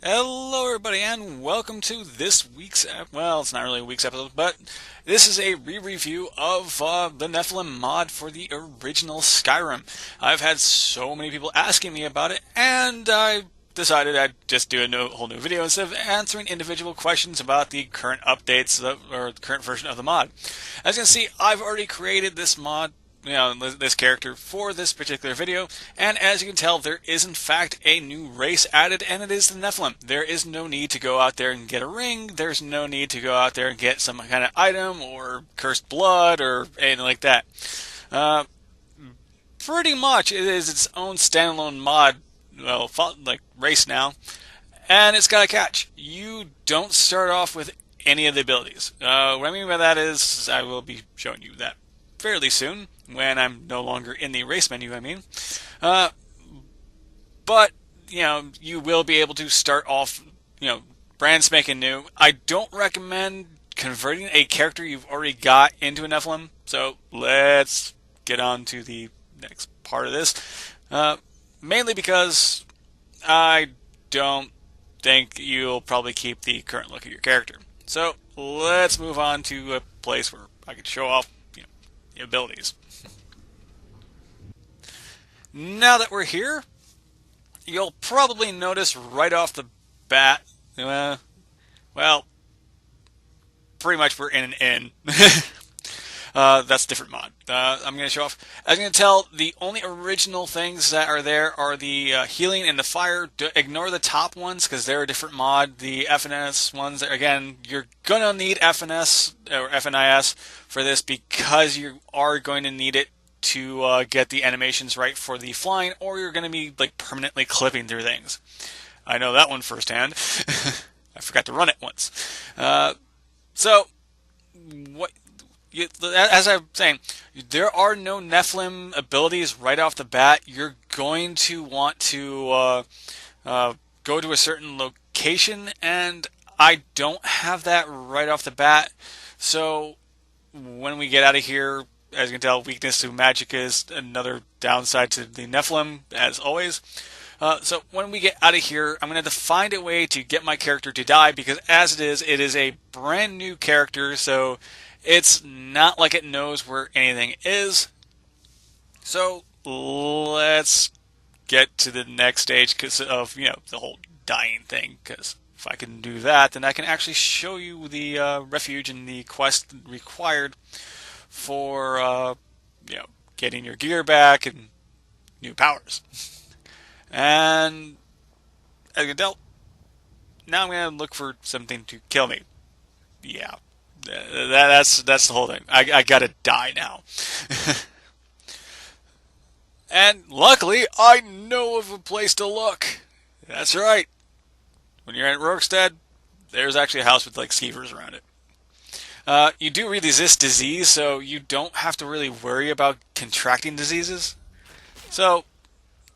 Hello, everybody, and welcome to this week's. Well, it's not really a week's episode, but this is a re-review of the Nephilim mod for the original Skyrim. I've had so many people asking me about it, and I decided I'd just do a whole new video instead of answering individual questions about the current updates or the current version of the mod. As you can see, I've already created this mod, this character for this particular video, and as you can tell, there is in fact a new race added, and it is the Nephilim. There is no need to go out there and get a ring. There's no need to go out there and get some kind of item or cursed blood or anything like that. uh, Pretty much it is its own standalone mod, well, like race now, and it's got a catch. You don't start off with any of the abilities. What I mean by that is I will be showing you that fairly soon when I'm no longer in the race menu, I mean. Uh, but, you will be able to start off, brand spanking new. I don't recommend converting a character you've already got into a Nephilim, so let's get on to the next part of this. Mainly because I don't think you'll probably keep the current look of your character. So let's move on to a place where I can show off, the abilities. Now that we're here, you'll probably notice right off the bat, well, pretty much we're in an inn. That's a different mod. I'm going to show off. As you can tell, the only original things that are there are the healing and the fire. Ignore the top ones because they're a different mod. The FNS ones, again, you're going to need FNS or FNIS for this because you are going to need it to get the animations right for the flying, or you're going to be like permanently clipping through things. I know that one firsthand. I forgot to run it once. So, what? As I'm saying, there are no Nephilim abilities right off the bat. You're going to want to go to a certain location, and I don't have that right off the bat. So when we get out of here, as you can tell, weakness to magic is another downside to the Nephilim, as always. So when we get out of here, I'm going to have to find a way to get my character to die, because as it is a brand new character, so it's not like it knows where anything is. So let's get to the next stage because of, the whole dying thing. Because if I can do that, then I can actually show you the refuge and the quest required for, getting your gear back and new powers. And as you can tell, now I'm going to look for something to kill me. Yeah. That's the whole thing. I gotta die now. And luckily, I know of a place to look. That's right. When you're at Rorikstead, there's actually a house with like skeevers around it. You do resist disease, so you don't have to really worry about contracting diseases. So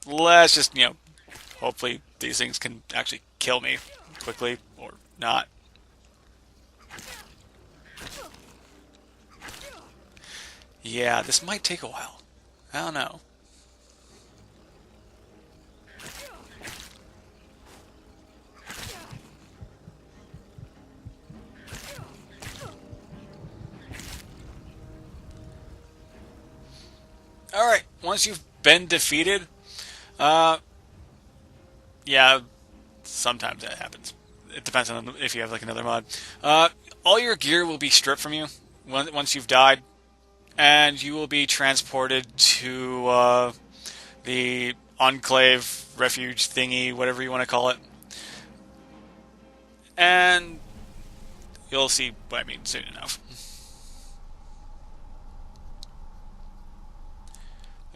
let's just, hopefully these things can actually kill me quickly or not. Yeah, this might take a while. I don't know. Alright, once you've been defeated, yeah, sometimes that happens. It depends on if you have like another mod. All your gear will be stripped from you once you've died, and you will be transported to the Enclave Refuge thingy, whatever you want to call it. And you'll see what I mean soon enough.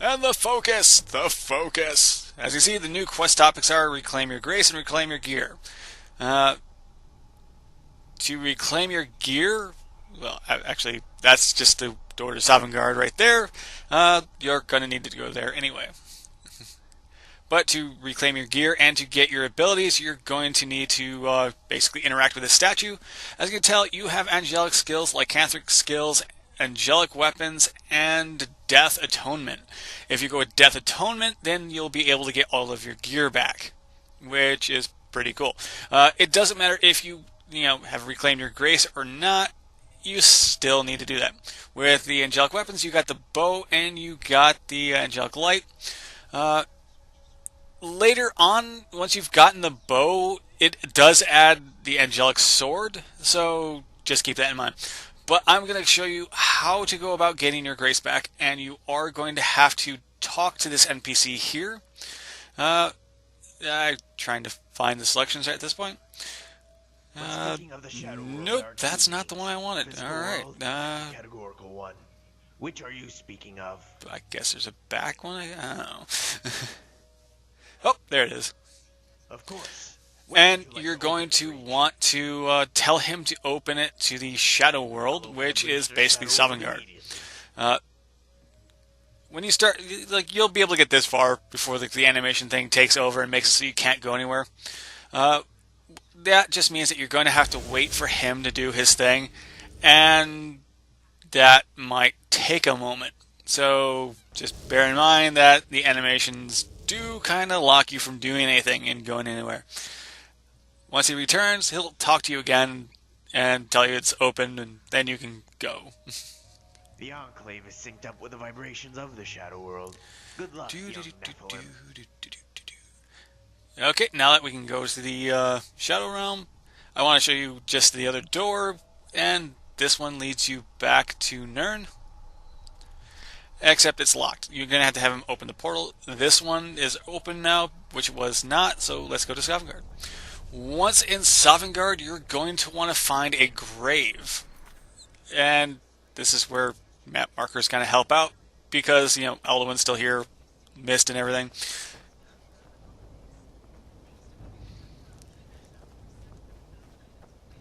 And the focus! The focus! As you see, the new quest topics are Reclaim Your Grace and Reclaim Your Gear. To reclaim your gear, well, actually, that's just the door to Sovngarde right there. You're going to need to go there anyway. But to reclaim your gear and to get your abilities, you're going to need to basically interact with a statue. As you can tell, you have angelic skills, lycanthric skills, angelic weapons, and Death Atonement. If you go with Death Atonement, then you'll be able to get all of your gear back, which is pretty cool. It doesn't matter if you have reclaimed your grace or not. You still need to do that. With the angelic weapons, you got the bow and you got the angelic light. Later on, once you've gotten the bow, it does add the angelic sword, so just keep that in mind. But I'm going to show you how to go about getting your grace back, and you are going to have to talk to this NPC here. I'm trying to find the selections at this point. Nope, that's not the one I wanted. Alright. Categorical one. Which are you speaking of? I guess there's a back one. I don't know. Oh, there it is. Of course. And you're going to want to tell him to open it to the Shadow World, which is basically Sovngarde. When you start, you'll be able to get this far before the animation thing takes over and makes it so you can't go anywhere. That just means that you're going to have to wait for him to do his thing, and that might take a moment. So just bear in mind that the animations do kind of lock you from doing anything and going anywhere. Once he returns, he'll talk to you again and tell you it's open, and then you can go. The Enclave is synced up with the vibrations of the Shadow World. Good luck, young Nephilim. Okay, now that we can go to the Shadow Realm, I want to show you just the other door, and this one leads you back to Nirn. Except it's locked. You're going to have him open the portal. This one is open now, which was not, so let's go to Sovngarde. Once in Sovngarde, you're going to want to find a grave. And this is where map markers kind of help out, because, Alduin's still here, mist and everything.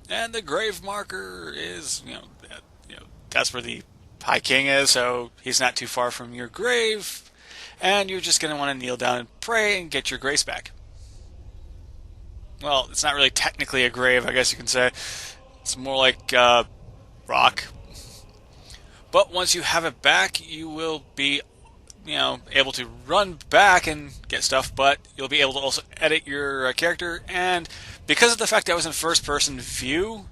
And the grave marker is, that's where the High King is, so he's not too far from your grave, and you're just going to want to kneel down and pray and get your grace back. Well, it's not really technically a grave, I guess you can say. It's more like rock. But once you have it back, you will be, able to run back and get stuff, but you'll be able to also edit your character, and because of the fact that I was in first-person view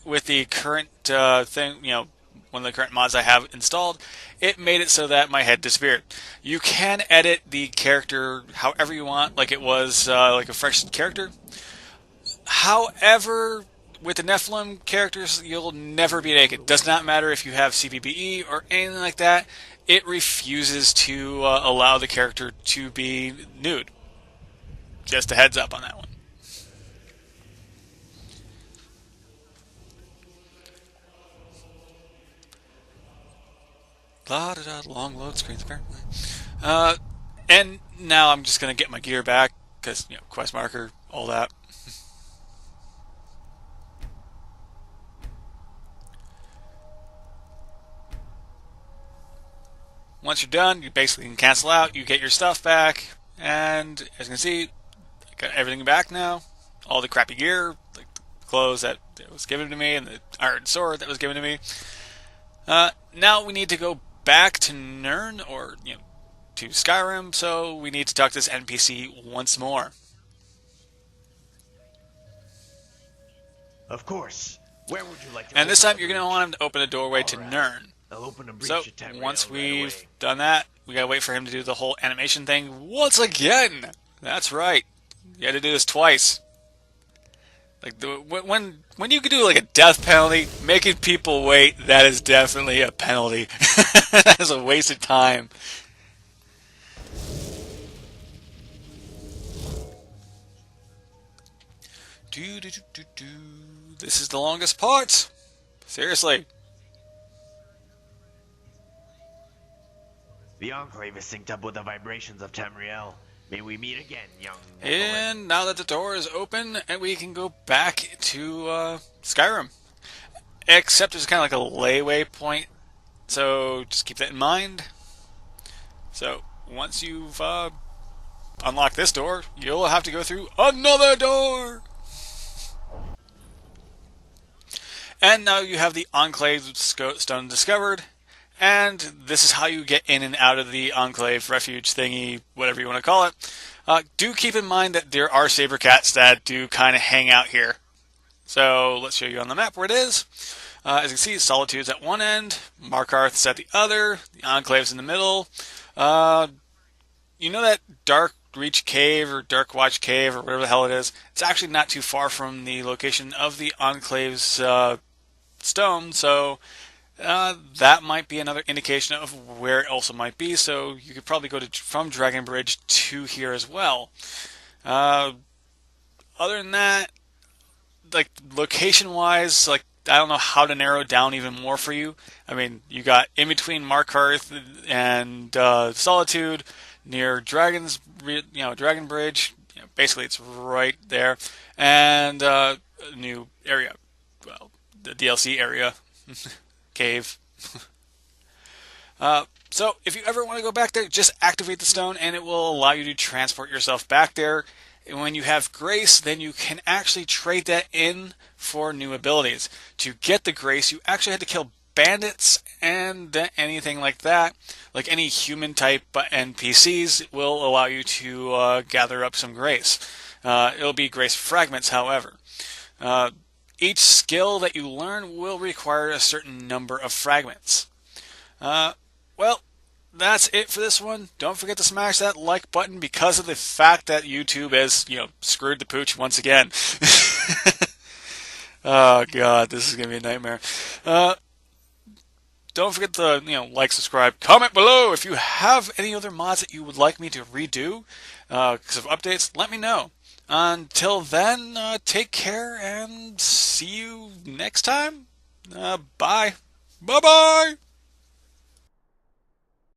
with the current thing, one of the current mods I have installed, it made it so that my head disappeared. You can edit the character however you want, like it was like a fresh character. However, with the Nephilim characters, you'll never be naked. Does not matter if you have CPBE or anything like that. It refuses to allow the character to be nude. Just a heads up on that one. Long load screens apparently. And now I'm just going to get my gear back, because, quest marker, all that. Once you're done, you basically can cancel out, you get your stuff back, and as you can see, I got everything back now. All the crappy gear, like the clothes that was given to me, and the iron sword that was given to me. Now we need to go back to Nirn, or to Skyrim, so we need to talk to this NPC once more. Of course. Where would you like to? And this time you're going to want him to open a doorway to Nirn. I'll open a breach So once we've done that, we got to wait for him to do the whole animation thing once again. That's right. You had to do this twice. Like when you can do like a death penalty, making people wait, that is definitely a penalty. That is a waste of time. This is the longest part. Seriously. The Enclave is synced up with the vibrations of Tamriel. May we meet again, young Nephilim. And now that the door is open, and we can go back to Skyrim. Except there's kind of like a layaway point, so just keep that in mind. So once you've unlocked this door, you'll have to go through another door. And now you have the Enclave Stone discovered. And this is how you get in and out of the Enclave Refuge thingy, whatever you want to call it. Do keep in mind that there are saber cats that do kind of hang out here. So let's show you on the map where it is. As you can see, Solitude's at one end, Markarth's at the other, the Enclave's in the middle. You know that Dark Reach Cave or Dark Watch Cave or whatever the hell it is? It's actually not too far from the location of the Enclave's stone, so that might be another indication of where it also might be. So you could probably go from Dragon Bridge to here as well. Other than that, like location-wise, like I don't know how to narrow down even more for you. I mean, you got in between Markarth and Solitude, near Dragon Bridge. Basically, it's right there, and a new area. Well, the DLC area, cave. So if you ever want to go back there, just activate the stone, and it will allow you to transport yourself back there. And when you have grace, then you can actually trade that in for new abilities. To get the grace, you actually had to kill bandits and anything like that. Like any human type NPCs will allow you to gather up some grace. It'll be grace fragments, however. Each skill that you learn will require a certain number of fragments. Well, that's it for this one. Don't forget to smash that like button because of the fact that YouTube has, screwed the pooch once again. Oh god, this is gonna be a nightmare. Don't forget to, like, subscribe, comment below if you have any other mods that you would like me to redo. Because of updates, let me know. Until then, take care and see you next time. Bye. Bye-bye.